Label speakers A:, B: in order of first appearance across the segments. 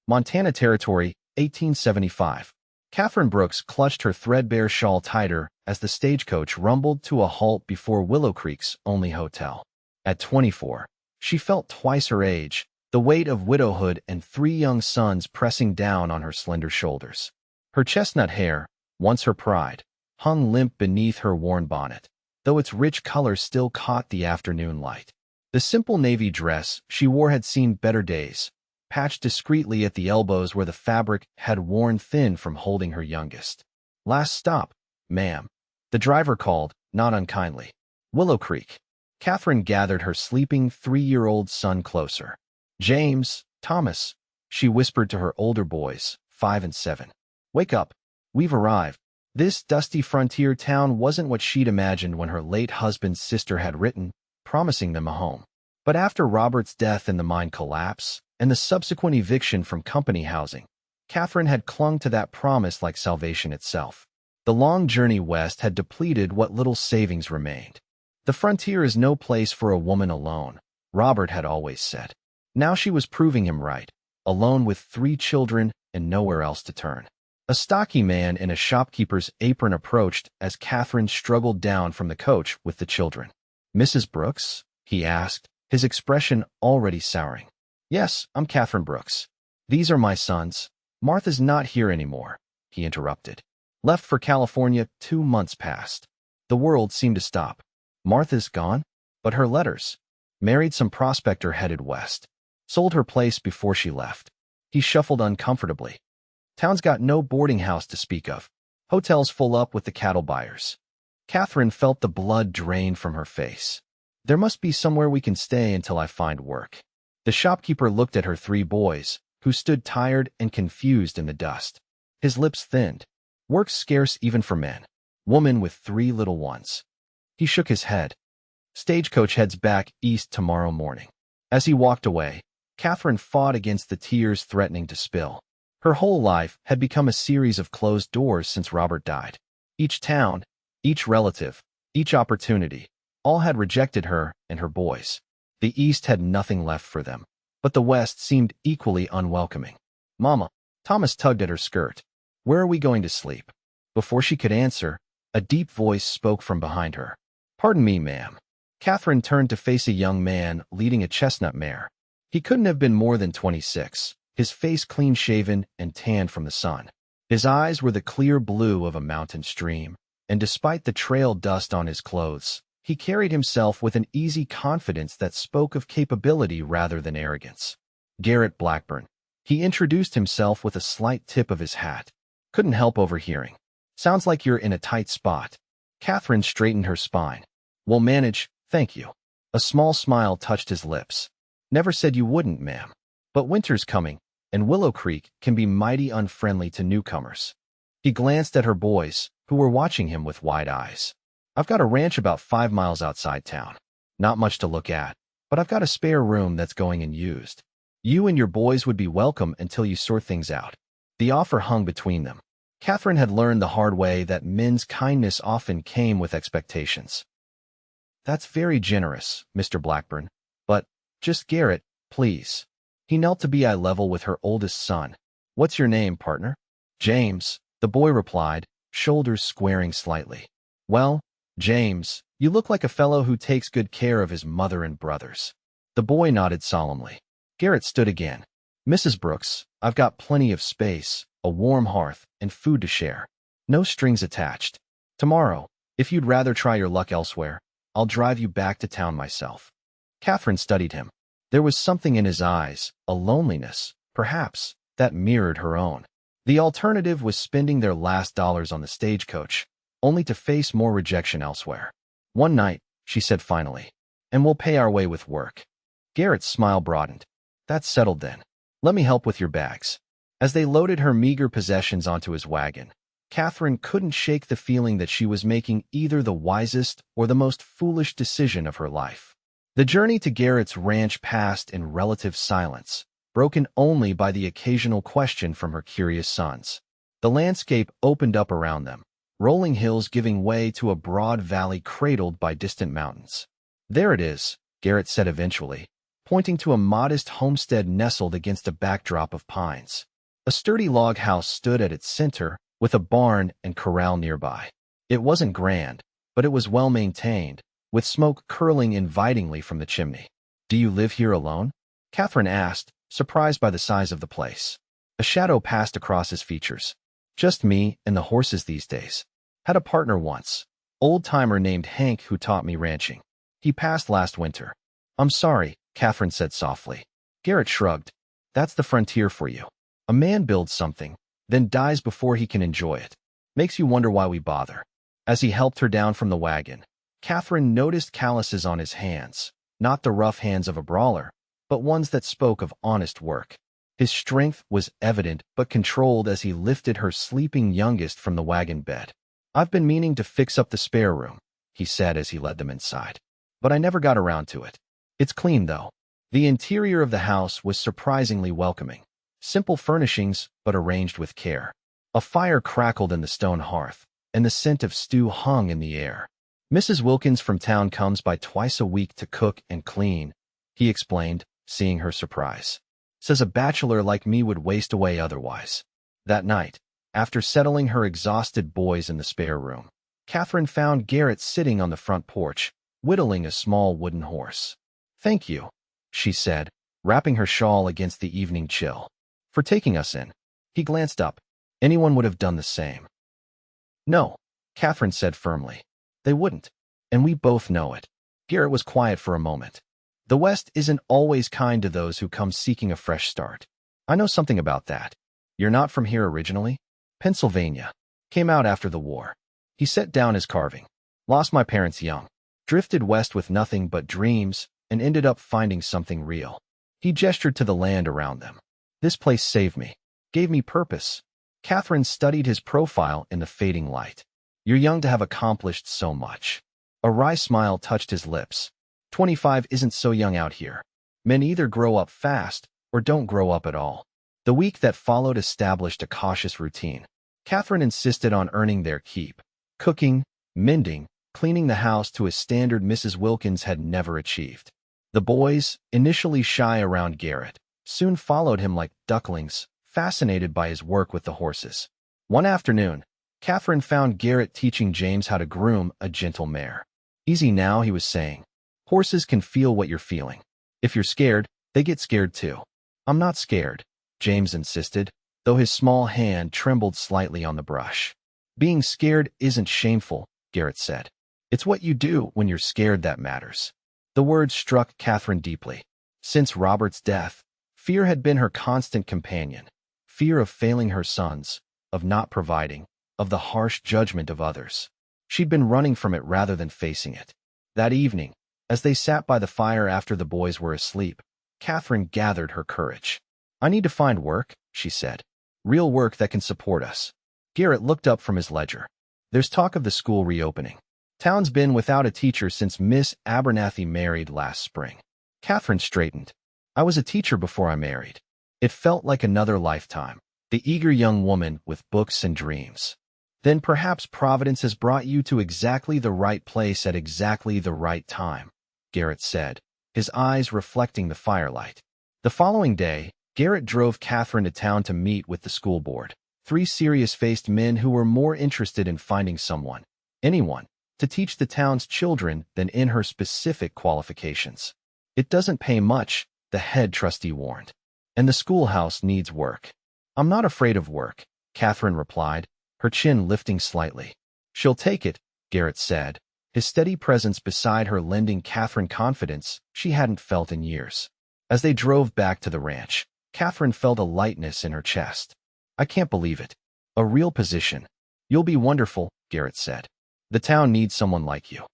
A: Montana Territory, 1875. Katherine Brooks clutched her threadbare shawl tighter as the stagecoach rumbled to a halt before Willow Creek's only hotel. At 24, she felt twice her age, the weight of widowhood and 3 young sons pressing down on her slender shoulders. Her chestnut hair, once her pride, hung limp beneath her worn bonnet, though its rich color still caught the afternoon light. The simple navy dress she wore had seen better days, patched discreetly at the elbows where the fabric had worn thin from holding her youngest. "Last stop, ma'am," the driver called, not unkindly. "Willow Creek." Katherine gathered her sleeping 3-year-old son closer. "James, Thomas," she whispered to her older boys, 5 and 7. "Wake up. We've arrived." This dusty frontier town wasn't what she'd imagined when her late husband's sister had written, promising them a home. But after Robert's death and the mine collapse, and the subsequent eviction from company housing, Katherine had clung to that promise like salvation itself. The long journey west had depleted what little savings remained. "The frontier is no place for a woman alone," Robert had always said. Now she was proving him right, alone with 3 children and nowhere else to turn. A stocky man in a shopkeeper's apron approached as Katherine struggled down from the coach with the children. "Mrs. Brooks?" he asked, his expression already souring. "Yes, I'm Katherine Brooks. These are my sons." "Martha's not here anymore," he interrupted. "Left for California 2 months past." The world seemed to stop. Martha's gone? But her letters. Married some prospector headed west. Sold her place before she left. He shuffled uncomfortably. Town's got no boarding house to speak of. Hotels full up with the cattle buyers. Katherine felt the blood drain from her face. "There must be somewhere we can stay until I find work." The shopkeeper looked at her 3 boys, who stood tired and confused in the dust. His lips thinned. "Work's scarce even for men. Woman with 3 little ones." He shook his head. "Stagecoach heads back east tomorrow morning." As he walked away, Katherine fought against the tears threatening to spill. Her whole life had become a series of closed doors since Robert died. Each town, each relative, each opportunity, all had rejected her and her boys. The East had nothing left for them, but the West seemed equally unwelcoming. "Mama," Thomas tugged at her skirt. "Where are we going to sleep?" Before she could answer, a deep voice spoke from behind her. "Pardon me, ma'am." Katherine turned to face a young man leading a chestnut mare. He couldn't have been more than 26, his face clean-shaven and tanned from the sun. His eyes were the clear blue of a mountain stream, and despite the trail dust on his clothes, he carried himself with an easy confidence that spoke of capability rather than arrogance. "Garret Blackburn." He introduced himself with a slight tip of his hat. "Couldn't help overhearing. Sounds like you're in a tight spot." Katherine straightened her spine. "We'll manage, thank you." A small smile touched his lips. "Never said you wouldn't, ma'am. But winter's coming, and Willow Creek can be mighty unfriendly to newcomers." He glanced at her boys, who were watching him with wide eyes. "I've got a ranch about 5 miles outside town. Not much to look at, but I've got a spare room that's going unused. You and your boys would be welcome until you sort things out." The offer hung between them. Katherine had learned the hard way that men's kindness often came with expectations. "That's very generous, Mr. Blackburn, but just Garret, please." He knelt to be eye level with her oldest son. "What's your name, partner?" "James," the boy replied, shoulders squaring slightly. "Well, James, you look like a fellow who takes good care of his mother and brothers." The boy nodded solemnly. Garret stood again. "Mrs. Brooks, I've got plenty of space, a warm hearth, and food to share. No strings attached. Tomorrow, if you'd rather try your luck elsewhere, I'll drive you back to town myself." Katherine studied him. There was something in his eyes, a loneliness, perhaps, that mirrored her own. The alternative was spending their last dollars on the stagecoach, only to face more rejection elsewhere. "One night," she said finally, "and we'll pay our way with work." Garret's smile broadened. "That's settled then. Let me help with your bags." As they loaded her meager possessions onto his wagon, Katherine couldn't shake the feeling that she was making either the wisest or the most foolish decision of her life. The journey to Garret's ranch passed in relative silence, broken only by the occasional question from her curious sons. The landscape opened up around them, rolling hills giving way to a broad valley cradled by distant mountains. "There it is," Garret said eventually, pointing to a modest homestead nestled against a backdrop of pines. A sturdy log house stood at its center, with a barn and corral nearby. It wasn't grand, but it was well maintained, with smoke curling invitingly from the chimney. "Do you live here alone?" Katherine asked, surprised by the size of the place. A shadow passed across his features. "Just me and the horses these days. Had a partner once. Old-timer named Hank who taught me ranching. He passed last winter." "I'm sorry," Katherine said softly. Garret shrugged. "That's the frontier for you. A man builds something, then dies before he can enjoy it. Makes you wonder why we bother." As he helped her down from the wagon, Katherine noticed calluses on his hands, not the rough hands of a brawler, but ones that spoke of honest work. His strength was evident but controlled as he lifted her sleeping youngest from the wagon bed. "I've been meaning to fix up the spare room," he said as he led them inside. "But I never got around to it. It's clean, though." The interior of the house was surprisingly welcoming. Simple furnishings, but arranged with care. A fire crackled in the stone hearth, and the scent of stew hung in the air. "Mrs. Wilkins from town comes by twice a week to cook and clean," he explained, seeing her surprise. "Says a bachelor like me would waste away otherwise." That night, after settling her exhausted boys in the spare room, Katherine found Garret sitting on the front porch, whittling a small wooden horse. "Thank you," she said, wrapping her shawl against the evening chill, "for taking us in." He glanced up. "Anyone would have done the same." "No," Katherine said firmly. "They wouldn't. And we both know it." Garret was quiet for a moment. "The West isn't always kind to those who come seeking a fresh start. I know something about that. You're not from here originally?" "Pennsylvania. Came out after the war." He set down his carving. "Lost my parents young. Drifted west with nothing but dreams, and ended up finding something real." He gestured to the land around them. "This place saved me. Gave me purpose." Katherine studied his profile in the fading light. "You're young to have accomplished so much." A wry smile touched his lips. 25 isn't so young out here. Men either grow up fast or don't grow up at all." The week that followed established a cautious routine. Katherine insisted on earning their keep. Cooking, mending, cleaning the house to a standard Mrs. Wilkins had never achieved. The boys, initially shy around Garret, soon followed him like ducklings, fascinated by his work with the horses. One afternoon, Katherine found Garret teaching James how to groom a gentle mare. "Easy now," he was saying. "Horses can feel what you're feeling. If you're scared, they get scared too." "I'm not scared," James insisted, though his small hand trembled slightly on the brush. "Being scared isn't shameful," Garret said. "It's what you do when you're scared that matters." The words struck Katherine deeply. Since Robert's death, fear had been her constant companion. Fear of failing her sons, of not providing, of the harsh judgment of others. She'd been running from it rather than facing it. That evening, as they sat by the fire after the boys were asleep, Katherine gathered her courage. "I need to find work," she said. "Real work that can support us." Garret looked up from his ledger. "There's talk of the school reopening. Town's been without a teacher since Miss Abernathy married last spring." Katherine straightened. "I was a teacher before I married." It felt like another lifetime, the eager young woman with books and dreams. "Then perhaps Providence has brought you to exactly the right place at exactly the right time," Garret said, his eyes reflecting the firelight. The following day, Garret drove Katherine to town to meet with the school board. Three serious-faced men who were more interested in finding someone, anyone, to teach the town's children than in her specific qualifications. "It doesn't pay much," the head trustee warned. "And the schoolhouse needs work." "I'm not afraid of work," Katherine replied, her chin lifting slightly. "She'll take it," Garret said, his steady presence beside her lending Katherine confidence she hadn't felt in years. As they drove back to the ranch, Katherine felt a lightness in her chest. "I can't believe it. A real position." "You'll be wonderful," Garret said. "The town needs someone like you."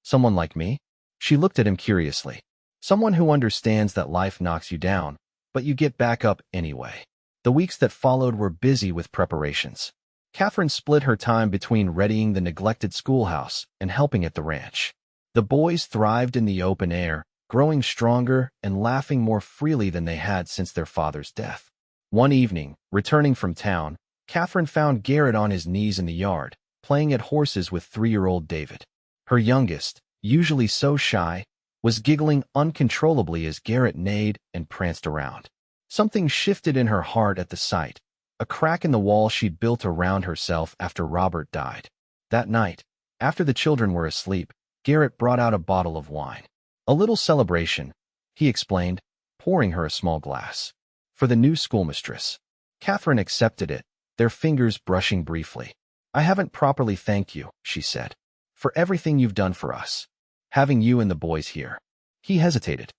A: "Someone like me?" She looked at him curiously. "Someone who understands that life knocks you down, but you get back up anyway." The weeks that followed were busy with preparations. Katherine split her time between readying the neglected schoolhouse and helping at the ranch. The boys thrived in the open air, growing stronger and laughing more freely than they had since their father's death. One evening, returning from town, Katherine found Garret on his knees in the yard, playing at horses with 3-year-old David. Her youngest, usually so shy, was giggling uncontrollably as Garret neighed and pranced around. Something shifted in her heart at the sight, a crack in the wall she'd built around herself after Robert died. That night, after the children were asleep, Garret brought out a bottle of wine. A little celebration, he explained, pouring her a small glass. For the new schoolmistress. Katherine accepted it, their fingers brushing briefly. I haven't properly thanked you, she said, for everything you've done for us. Having you and the boys here. He hesitated.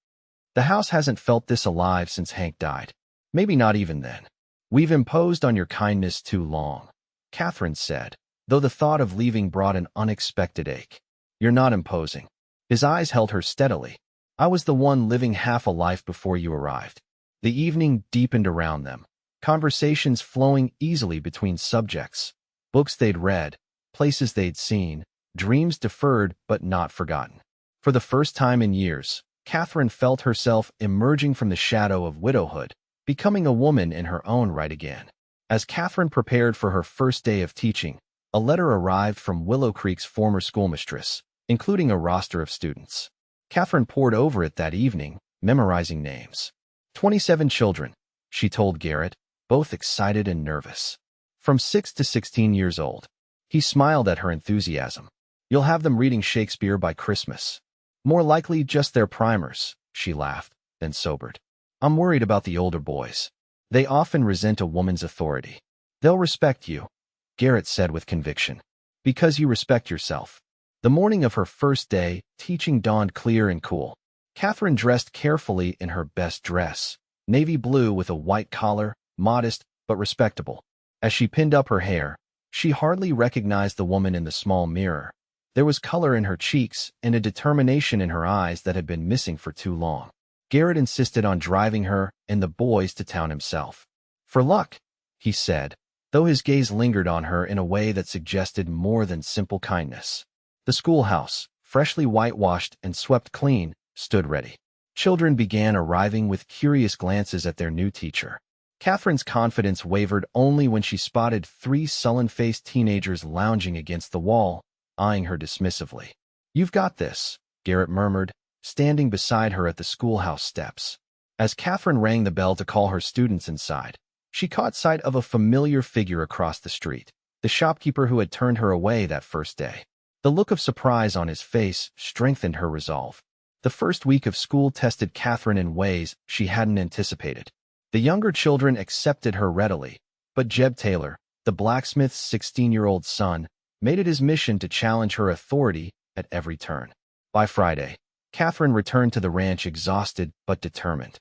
A: The house hasn't felt this alive since Hank died. Maybe not even then. We've imposed on your kindness too long, Katherine said, though the thought of leaving brought an unexpected ache. You're not imposing. His eyes held her steadily. I was the one living half a life before you arrived. The evening deepened around them, conversations flowing easily between subjects, books they'd read, places they'd seen, dreams deferred but not forgotten. For the first time in years, Katherine felt herself emerging from the shadow of widowhood, becoming a woman in her own right again. As Katherine prepared for her first day of teaching, a letter arrived from Willow Creek's former schoolmistress, including a roster of students. Katherine pored over it that evening, memorizing names. 27 children, she told Garret, both excited and nervous. From 6 to 16 years old. He smiled at her enthusiasm. You'll have them reading Shakespeare by Christmas. More likely just their primers, she laughed, then sobered. I'm worried about the older boys. They often resent a woman's authority. They'll respect you, Garret said with conviction. Because you respect yourself. The morning of her first day, teaching dawned clear and cool. Katherine dressed carefully in her best dress, navy blue with a white collar, modest but respectable. As she pinned up her hair, she hardly recognized the woman in the small mirror. There was color in her cheeks and a determination in her eyes that had been missing for too long. Garret insisted on driving her and the boys to town himself. For luck, he said, though his gaze lingered on her in a way that suggested more than simple kindness. The schoolhouse, freshly whitewashed and swept clean, stood ready. Children began arriving with curious glances at their new teacher. Katherine's confidence wavered only when she spotted 3 sullen-faced teenagers lounging against the wall, eyeing her dismissively. You've got this, Garret murmured, standing beside her at the schoolhouse steps. As Katherine rang the bell to call her students inside, she caught sight of a familiar figure across the street, the shopkeeper who had turned her away that first day. The look of surprise on his face strengthened her resolve. The first week of school tested Katherine in ways she hadn't anticipated. The younger children accepted her readily, but Jeb Taylor, the blacksmith's 16-year-old son, made it his mission to challenge her authority at every turn. By Friday, Katherine returned to the ranch exhausted but determined.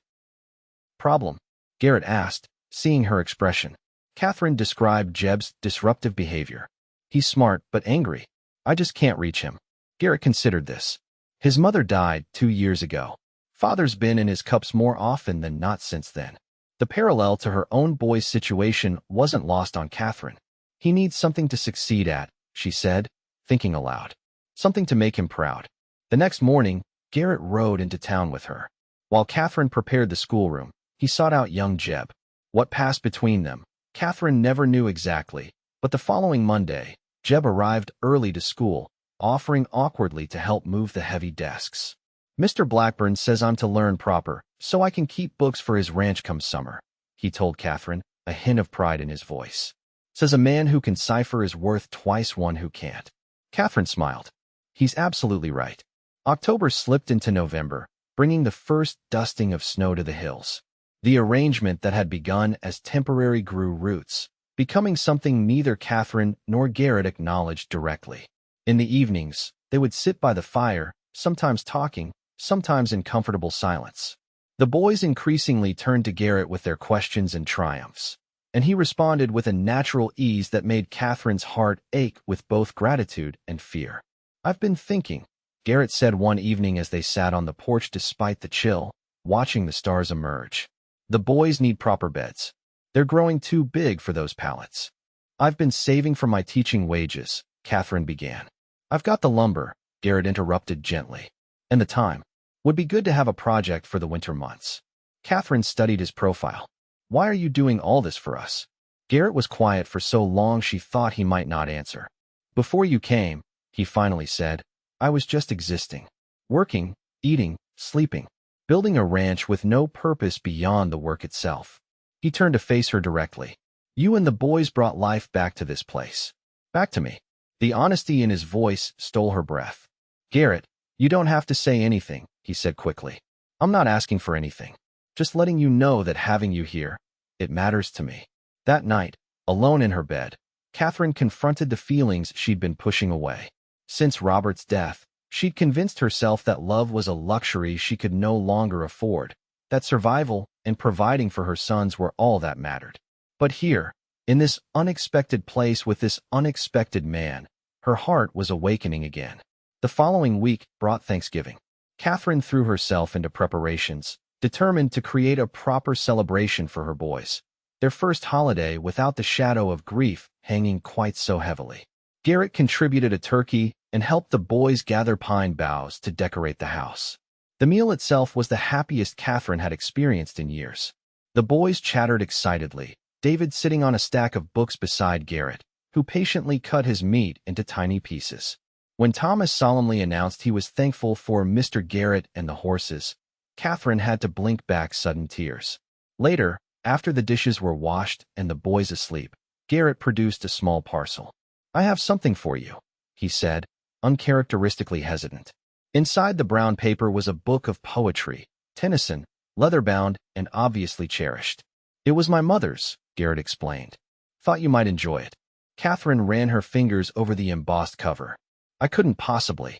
A: Problem? Garret asked, seeing her expression. Katherine described Jeb's disruptive behavior. He's smart but angry. I just can't reach him. Garret considered this. His mother died 2 years ago. Father's been in his cups more often than not since then. The parallel to her own boy's situation wasn't lost on Katherine. He needs something to succeed at, she said, thinking aloud. Something to make him proud. The next morning, Garret rode into town with her. While Katherine prepared the schoolroom, he sought out young Jeb. What passed between them, Katherine never knew exactly, but the following Monday, Jeb arrived early to school, offering awkwardly to help move the heavy desks. Mr. Blackburn says I'm to learn proper, so I can keep books for his ranch come summer, he told Katherine, a hint of pride in his voice. Says a man who can cipher is worth twice one who can't. Katherine smiled. He's absolutely right. October slipped into November, bringing the first dusting of snow to the hills. The arrangement that had begun as temporary grew roots, becoming something neither Katherine nor Garret acknowledged directly. In the evenings, they would sit by the fire, sometimes talking, sometimes in comfortable silence. The boys increasingly turned to Garret with their questions and triumphs, and he responded with a natural ease that made Katherine's heart ache with both gratitude and fear. I've been thinking, Garret said one evening as they sat on the porch despite the chill, watching the stars emerge. The boys need proper beds. They're growing too big for those pallets. I've been saving for my teaching wages, Katherine began. I've got the lumber, Garret interrupted gently. And the time. Would be good to have a project for the winter months. Katherine studied his profile. Why are you doing all this for us? Garret was quiet for so long she thought he might not answer. Before you came, he finally said, I was just existing. Working, eating, sleeping, building a ranch with no purpose beyond the work itself. He turned to face her directly. You and the boys brought life back to this place. Back to me. The honesty in his voice stole her breath. Garret, you don't have to say anything, he said quickly. I'm not asking for anything. Just letting you know that having you here, it matters to me. That night, alone in her bed, Katherine confronted the feelings she'd been pushing away. Since Robert's death, she'd convinced herself that love was a luxury she could no longer afford, that survival and providing for her sons were all that mattered. But here, in this unexpected place with this unexpected man, her heart was awakening again. The following week brought Thanksgiving. Katherine threw herself into preparations, determined to create a proper celebration for her boys. Their first holiday without the shadow of grief hanging quite so heavily. Garret contributed a turkey and helped the boys gather pine boughs to decorate the house. The meal itself was the happiest Katherine had experienced in years. The boys chattered excitedly, David sitting on a stack of books beside Garret, who patiently cut his meat into tiny pieces. When Thomas solemnly announced he was thankful for Mr. Garret and the horses, Katherine had to blink back sudden tears. Later, after the dishes were washed and the boys asleep, Garret produced a small parcel. I have something for you, he said, uncharacteristically hesitant. Inside the brown paper was a book of poetry, Tennyson, leather-bound and obviously cherished. It was my mother's, Garret explained. Thought you might enjoy it. Katherine ran her fingers over the embossed cover. I couldn't possibly.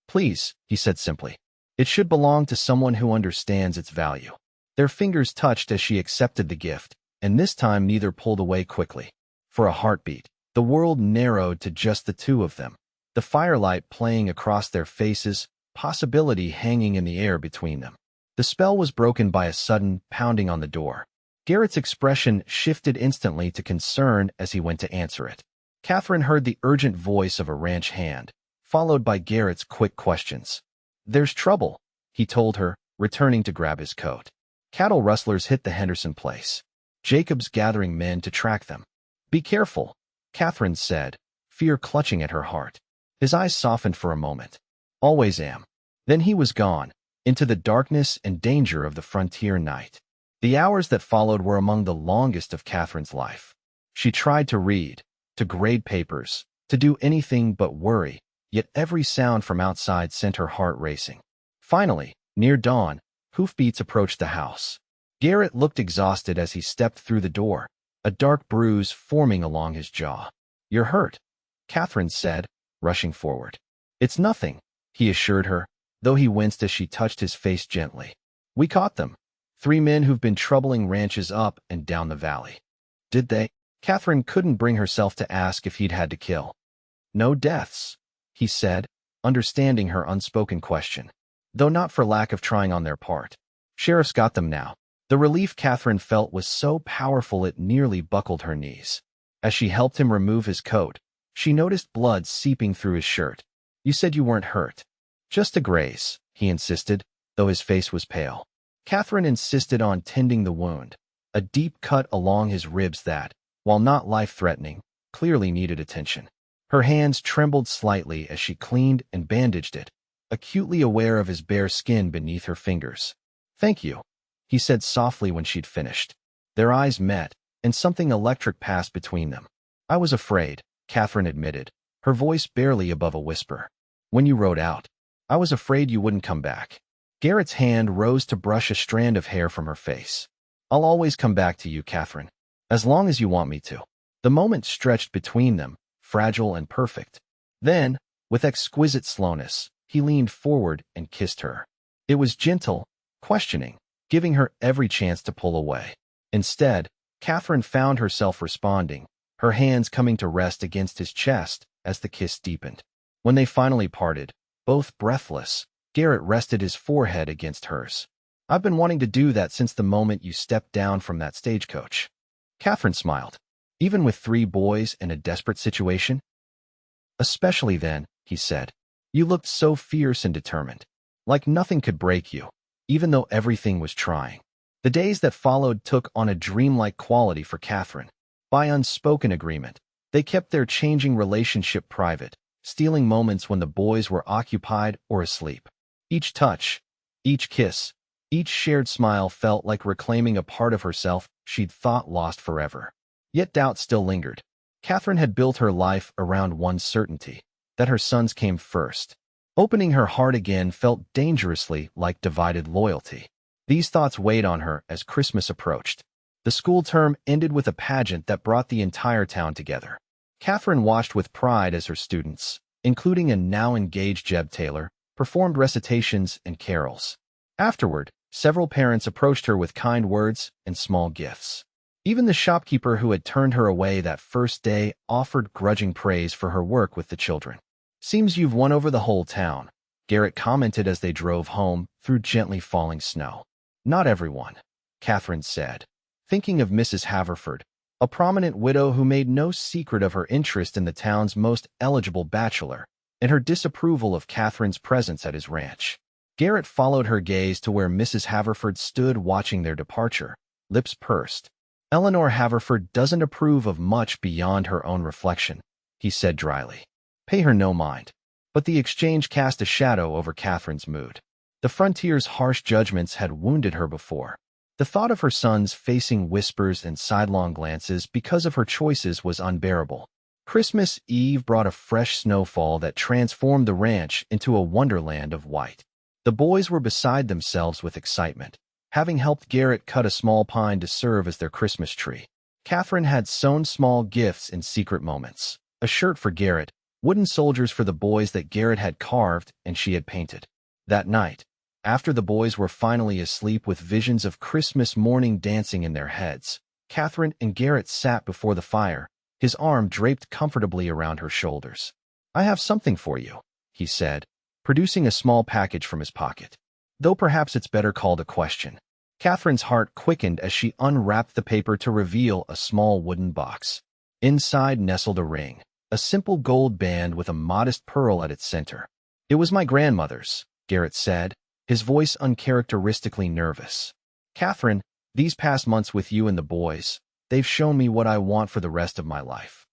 A: Please, he said simply. It should belong to someone who understands its value. Their fingers touched as she accepted the gift, and this time neither pulled away quickly. For a heartbeat, the world narrowed to just the two of them. The firelight playing across their faces, possibility hanging in the air between them. The spell was broken by a sudden pounding on the door. Garret's expression shifted instantly to concern as he went to answer it. Katherine heard the urgent voice of a ranch hand, followed by Garret's quick questions. There's trouble, he told her, returning to grab his coat. Cattle rustlers hit the Henderson place. Jacob's gathering men to track them. Be careful, Katherine said, fear clutching at her heart. His eyes softened for a moment. Always am. Then he was gone, into the darkness and danger of the frontier night. The hours that followed were among the longest of Katherine's life. She tried to read, to grade papers, to do anything but worry, yet every sound from outside sent her heart racing. Finally, near dawn, hoofbeats approached the house. Garret looked exhausted as he stepped through the door, a dark bruise forming along his jaw. You're hurt, Katherine said, rushing forward. It's nothing, he assured her, though he winced as she touched his face gently. We caught them. 3 men who've been troubling ranches up and down the valley. Did they? Katherine couldn't bring herself to ask if he'd had to kill. No deaths, he said, understanding her unspoken question, though not for lack of trying on their part. Sheriff's got them now. The relief Katherine felt was so powerful it nearly buckled her knees. As she helped him remove his coat, she noticed blood seeping through his shirt. You said you weren't hurt. Just a graze, he insisted, though his face was pale. Katherine insisted on tending the wound, a deep cut along his ribs that, while not life-threatening, clearly needed attention. Her hands trembled slightly as she cleaned and bandaged it, acutely aware of his bare skin beneath her fingers. Thank you, he said softly when she'd finished. Their eyes met, and something electric passed between them. I was afraid, Katherine admitted, her voice barely above a whisper. When you rode out, I was afraid you wouldn't come back. Garret's hand rose to brush a strand of hair from her face. I'll always come back to you, Katherine, as long as you want me to. The moment stretched between them, fragile and perfect. Then, with exquisite slowness, he leaned forward and kissed her. It was gentle, questioning, giving her every chance to pull away. Instead, Katherine found herself responding, her hands coming to rest against his chest as the kiss deepened. When they finally parted, both breathless, Garret rested his forehead against hers. I've been wanting to do that since the moment you stepped down from that stagecoach. Katherine smiled. Even with 3 boys and a desperate situation? Especially then, he said. You looked so fierce and determined. Like nothing could break you, even though everything was trying. The days that followed took on a dreamlike quality for Katherine. By unspoken agreement, they kept their changing relationship private, stealing moments when the boys were occupied or asleep. Each touch, each kiss, each shared smile felt like reclaiming a part of herself she'd thought lost forever. Yet doubt still lingered. Katherine had built her life around one certainty, that her sons came first. Opening her heart again felt dangerously like divided loyalty. These thoughts weighed on her as Christmas approached. The school term ended with a pageant that brought the entire town together. Katherine watched with pride as her students, including a now-engaged Jeb Taylor, performed recitations and carols. Afterward, several parents approached her with kind words and small gifts. Even the shopkeeper who had turned her away that first day offered grudging praise for her work with the children. "Seems you've won over the whole town," Garret commented as they drove home through gently falling snow. "Not everyone," Katherine said, thinking of Mrs. Haverford, a prominent widow who made no secret of her interest in the town's most eligible bachelor, and her disapproval of Katherine's presence at his ranch. Garret followed her gaze to where Mrs. Haverford stood watching their departure, lips pursed. "Eleanor Haverford doesn't approve of much beyond her own reflection," he said dryly. "Pay her no mind." But the exchange cast a shadow over Katherine's mood. The frontier's harsh judgments had wounded her before. The thought of her sons facing whispers and sidelong glances because of her choices was unbearable. Christmas Eve brought a fresh snowfall that transformed the ranch into a wonderland of white. The boys were beside themselves with excitement, having helped Garret cut a small pine to serve as their Christmas tree. Katherine had sewn small gifts in secret moments, a shirt for Garret, wooden soldiers for the boys that Garret had carved and she had painted. That night, after the boys were finally asleep with visions of Christmas morning dancing in their heads, Katherine and Garret sat before the fire, his arm draped comfortably around her shoulders. "I have something for you," he said, producing a small package from his pocket. Though perhaps it's better called a question. Katherine's heart quickened as she unwrapped the paper to reveal a small wooden box. Inside nestled a ring, a simple gold band with a modest pearl at its center. "It was my grandmother's," Garret said, his voice uncharacteristically nervous. "Katherine, these past months with you and the boys, they've shown me what I want for the rest of my life."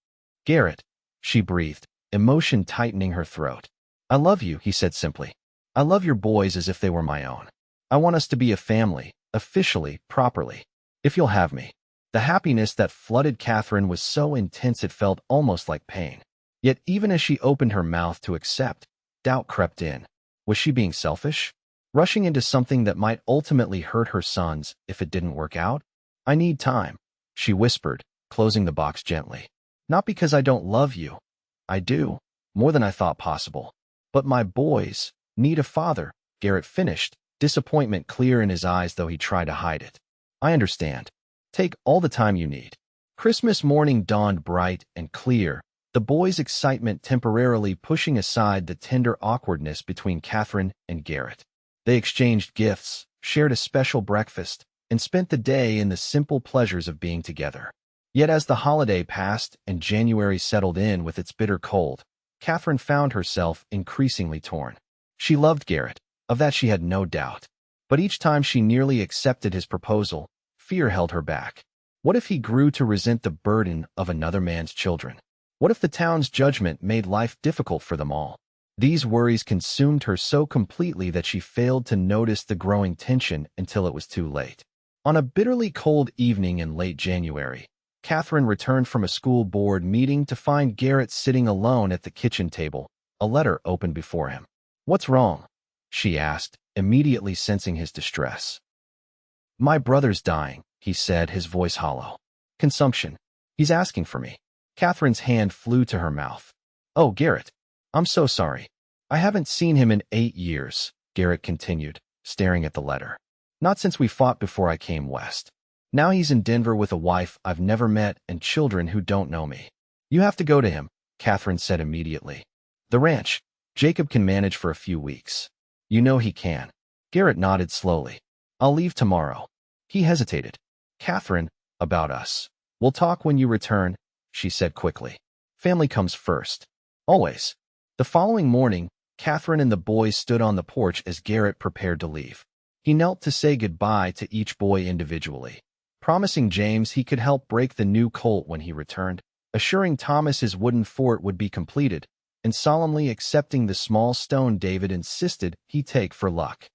A: "Garret," she breathed, emotion tightening her throat. "I love you," he said simply. "I love your boys as if they were my own. I want us to be a family, officially, properly. If you'll have me." The happiness that flooded Katherine was so intense it felt almost like pain. Yet even as she opened her mouth to accept, doubt crept in. Was she being selfish? Rushing into something that might ultimately hurt her sons if it didn't work out? "I need time," she whispered, closing the box gently. "Not because I don't love you. I do, more than I thought possible. But my boys need a father," Garret finished, disappointment clear in his eyes though he tried to hide it. "I understand. Take all the time you need." Christmas morning dawned bright and clear, the boys' excitement temporarily pushing aside the tender awkwardness between Katherine and Garret. They exchanged gifts, shared a special breakfast, and spent the day in the simple pleasures of being together. Yet as the holiday passed and January settled in with its bitter cold, Katherine found herself increasingly torn. She loved Garret, of that she had no doubt. But each time she nearly accepted his proposal, fear held her back. What if he grew to resent the burden of another man's children? What if the town's judgment made life difficult for them all? These worries consumed her so completely that she failed to notice the growing tension until it was too late. On a bitterly cold evening in late January, Katherine returned from a school board meeting to find Garret sitting alone at the kitchen table, a letter open before him. "What's wrong?" she asked, immediately sensing his distress. "My brother's dying," he said, his voice hollow. "Consumption. He's asking for me." Katherine's hand flew to her mouth. "Oh, Garret, I'm so sorry. I haven't seen him in 8 years, Garret continued, staring at the letter. "Not since we fought before I came west. Now he's in Denver with a wife I've never met and children who don't know me." "You have to go to him," Katherine said immediately. "The ranch. Jacob can manage for a few weeks." "You know he can." Garret nodded slowly. "I'll leave tomorrow." He hesitated. "Katherine, about us. We'll talk when you return," she said quickly. "Family comes first. Always." The following morning, Katherine and the boys stood on the porch as Garret prepared to leave. He knelt to say goodbye to each boy individually, promising James he could help break the new colt when he returned, assuring Thomas his wooden fort would be completed, and solemnly accepting the small stone David insisted he take for luck.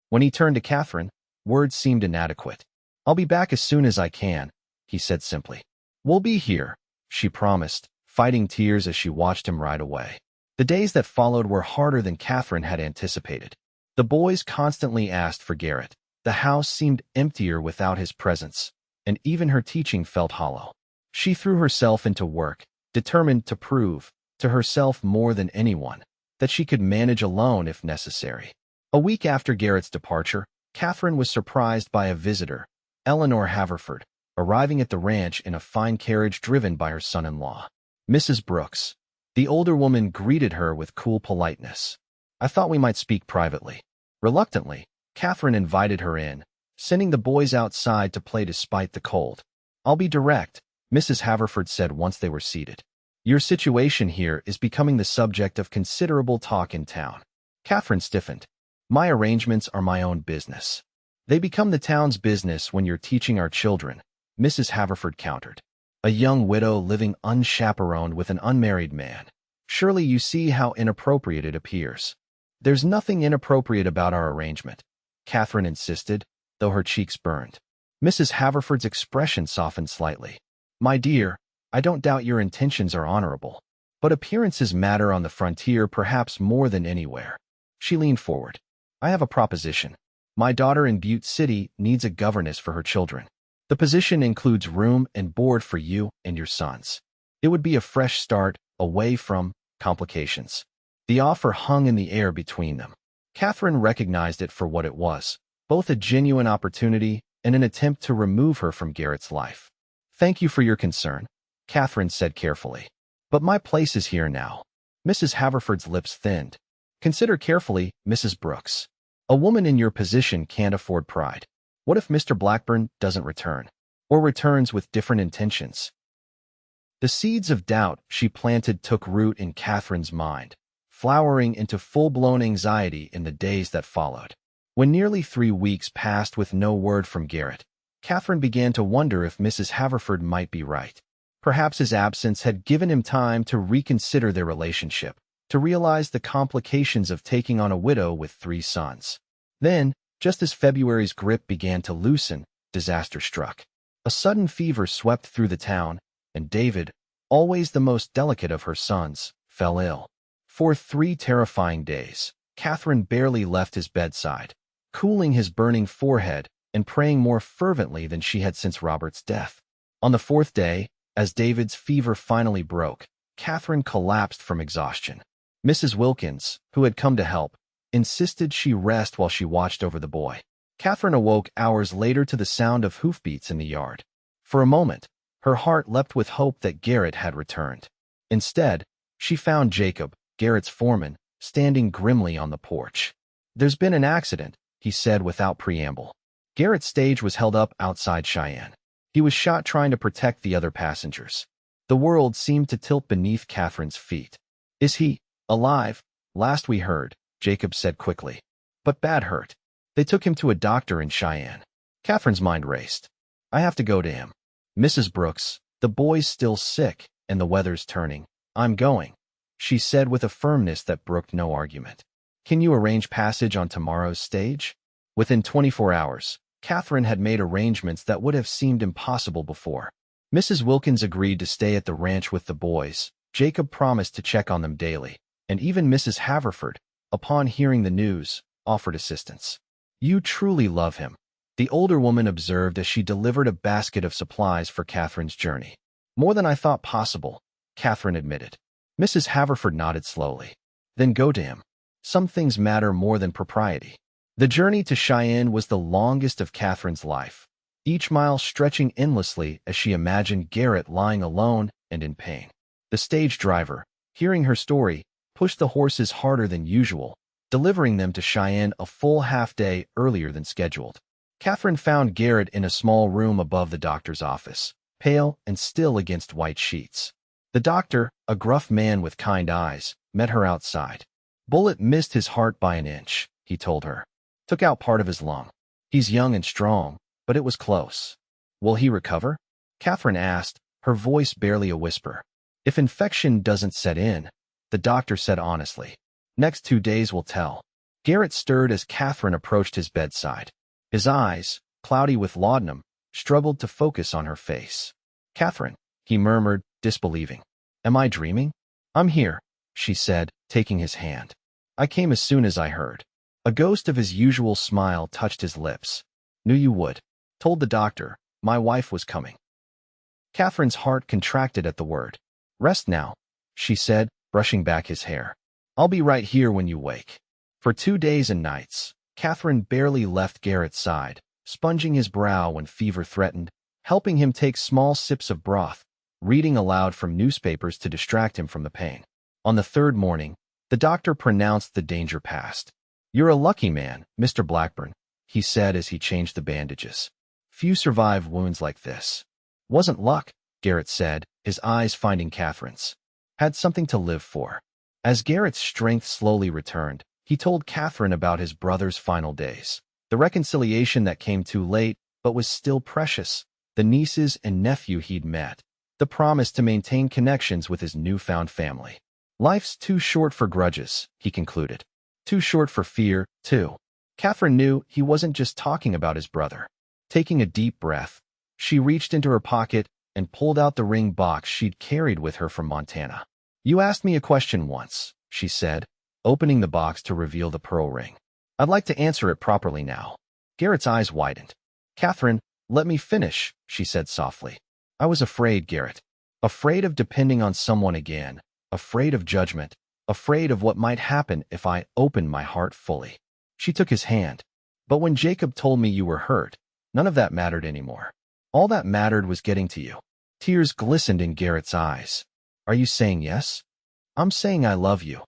A: When he turned to Katherine, words seemed inadequate. "I'll be back as soon as I can," he said simply. "We'll be here," she promised, fighting tears as she watched him ride away. The days that followed were harder than Katherine had anticipated. The boys constantly asked for Garret. The house seemed emptier without his presence, and even her teaching felt hollow. She threw herself into work, determined to prove, to herself more than anyone, that she could manage alone if necessary. A week after Garret's departure, Katherine was surprised by a visitor, Eleanor Haverford, arriving at the ranch in a fine carriage driven by her son-in-law. Mrs. Brooks. The older woman greeted her with cool politeness. "I thought we might speak privately." Reluctantly, Katherine invited her in, sending the boys outside to play despite the cold. "I'll be direct," Mrs. Haverford said once they were seated. "Your situation here is becoming the subject of considerable talk in town." Katherine stiffened. "My arrangements are my own business." "They become the town's business when you're teaching our children," Mrs. Haverford countered. "A young widow living unchaperoned with an unmarried man. Surely you see how inappropriate it appears." "There's nothing inappropriate about our arrangement," Katherine insisted, though her cheeks burned. Mrs. Haverford's expression softened slightly. "My dear, I don't doubt your intentions are honorable, but appearances matter on the frontier perhaps more than anywhere." She leaned forward. "I have a proposition. My daughter in Butte City needs a governess for her children. The position includes room and board for you and your sons. It would be a fresh start, away from complications." The offer hung in the air between them. Katherine recognized it for what it was, both a genuine opportunity and an attempt to remove her from Garret's life. "Thank you for your concern," Katherine said carefully. "But my place is here now." Mrs. Haverford's lips thinned. "Consider carefully, Mrs. Brooks. A woman in your position can't afford pride. What if Mr. Blackburn doesn't return, or returns with different intentions?" The seeds of doubt she planted took root in Katherine's mind, flowering into full-blown anxiety in the days that followed. When nearly 3 weeks passed with no word from Garret, Katherine began to wonder if Mrs. Haverford might be right. Perhaps his absence had given him time to reconsider their relationship, to realize the complications of taking on a widow with 3 sons. Then, just as February's grip began to loosen, disaster struck. A sudden fever swept through the town, and David, always the most delicate of her sons, fell ill. For 3 terrifying days, Katherine barely left his bedside, cooling his burning forehead and praying more fervently than she had since Robert's death. On the 4th day, as David's fever finally broke, Katherine collapsed from exhaustion. Mrs. Wilkins, who had come to help, insisted she rest while she watched over the boy. Katherine awoke hours later to the sound of hoofbeats in the yard. For a moment, her heart leapt with hope that Garret had returned. Instead, she found Jacob, Garret's foreman, standing grimly on the porch. "There's been an accident," he said without preamble. Garret's stage was held up outside Cheyenne. He was shot trying to protect the other passengers. The world seemed to tilt beneath Katherine's feet. "Is he alive? Last we heard," Jacob said quickly. "But bad hurt. They took him to a doctor in Cheyenne." Katherine's mind raced. "I have to go to him. Mrs. Brooks, the boy's still sick, and the weather's turning. I'm going," she said with a firmness that brooked no argument. "Can you arrange passage on tomorrow's stage?" Within 24 hours, Katherine had made arrangements that would have seemed impossible before. Mrs. Wilkins agreed to stay at the ranch with the boys. Jacob promised to check on them daily, and even Mrs. Haverford, upon hearing the news, offered assistance. "You truly love him," the older woman observed as she delivered a basket of supplies for Katherine's journey. "More than I thought possible," Katherine admitted. Mrs. Haverford nodded slowly. "Then go to him. Some things matter more than propriety." The journey to Cheyenne was the longest of Katherine's life, each mile stretching endlessly as she imagined Garret lying alone and in pain. The stage driver, hearing her story, pushed the horses harder than usual, delivering them to Cheyenne a full half-day earlier than scheduled. Katherine found Garret in a small room above the doctor's office, pale and still against white sheets. The doctor, a gruff man with kind eyes, met her outside. "Bullet missed his heart by an inch," he told her. "Took out part of his lung. He's young and strong, but it was close." "Will he recover?" Katherine asked, her voice barely a whisper. "If infection doesn't set in," the doctor said honestly. Next 2 days will tell. Garret stirred as Katherine approached his bedside. His eyes, cloudy with laudanum, struggled to focus on her face. Katherine, he murmured, disbelieving. Am I dreaming? I'm here, she said, taking his hand. I came as soon as I heard. A ghost of his usual smile touched his lips. Knew you would. Told the doctor, my wife was coming. Katherine's heart contracted at the word. Rest now, she said, brushing back his hair. I'll be right here when you wake. For 2 days and nights, Katherine barely left Garret's side, sponging his brow when fever threatened, helping him take small sips of broth, reading aloud from newspapers to distract him from the pain. On the 3rd morning, the doctor pronounced the danger past. You're a lucky man, Mr. Blackburn, he said as he changed the bandages. Few survive wounds like this. Wasn't luck, Garret said, his eyes finding Katherine's. Had something to live for. As Garret's strength slowly returned, he told Katherine about his brother's final days. The reconciliation that came too late, but was still precious. The nieces and nephew he'd met. The promise to maintain connections with his newfound family. Life's too short for grudges, he concluded. Too short for fear, too. Katherine knew he wasn't just talking about his brother. Taking a deep breath, she reached into her pocket and pulled out the ring box she'd carried with her from Montana. You asked me a question once, she said, opening the box to reveal the pearl ring. I'd like to answer it properly now. Garret's eyes widened. Katherine, let me finish, she said softly. I was afraid, Garret. Afraid of depending on someone again. Afraid of judgment. Afraid of what might happen if I opened my heart fully. She took his hand. But when Jacob told me you were hurt, none of that mattered anymore. All that mattered was getting to you. Tears glistened in Garret's eyes. Are you saying yes? I'm saying I love you.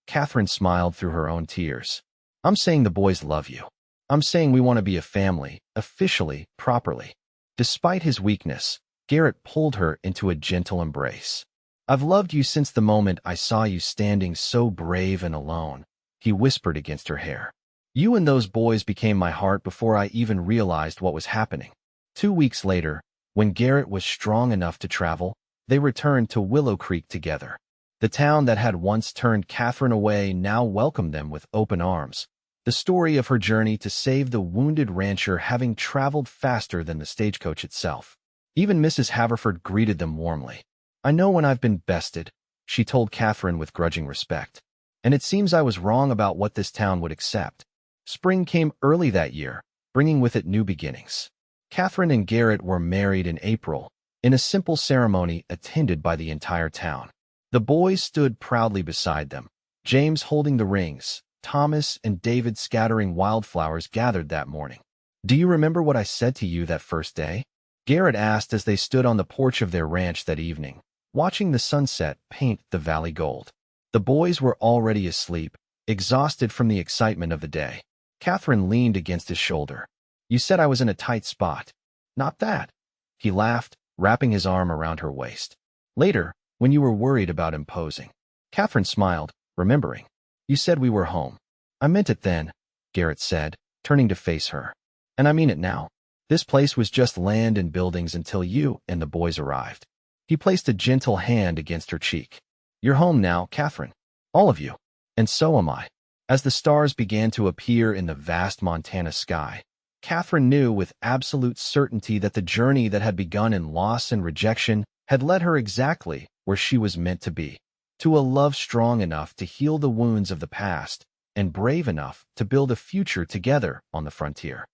A: Katherine smiled through her own tears. I'm saying the boys love you. I'm saying we want to be a family, officially, properly. Despite his weakness, Garret pulled her into a gentle embrace. I've loved you since the moment I saw you standing so brave and alone, he whispered against her hair. You and those boys became my heart before I even realized what was happening. 2 weeks later, when Garret was strong enough to travel, they returned to Willow Creek together. The town that had once turned Katherine away now welcomed them with open arms. The story of her journey to save the wounded rancher having traveled faster than the stagecoach itself. Even Mrs. Haverford greeted them warmly. I know when I've been bested, she told Katherine with grudging respect. And it seems I was wrong about what this town would accept. Spring came early that year, bringing with it new beginnings. Katherine and Garret were married in April, in a simple ceremony attended by the entire town. The boys stood proudly beside them, James holding the rings, Thomas and David scattering wildflowers gathered that morning. Do you remember what I said to you that first day? Garret asked as they stood on the porch of their ranch that evening, watching the sunset paint the valley gold. The boys were already asleep, exhausted from the excitement of the day. Katherine leaned against his shoulder. You said I was in a tight spot. Not that. He laughed, wrapping his arm around her waist. Later, when you were worried about imposing. Katherine smiled, remembering. You said we were home. I meant it then, Garret said, turning to face her. And I mean it now. This place was just land and buildings until you and the boys arrived. He placed a gentle hand against her cheek. You're home now, Katherine. All of you. And so am I. As the stars began to appear in the vast Montana sky, Katherine knew with absolute certainty that the journey that had begun in loss and rejection had led her exactly where she was meant to be, to a love strong enough to heal the wounds of the past and brave enough to build a future together on the frontier.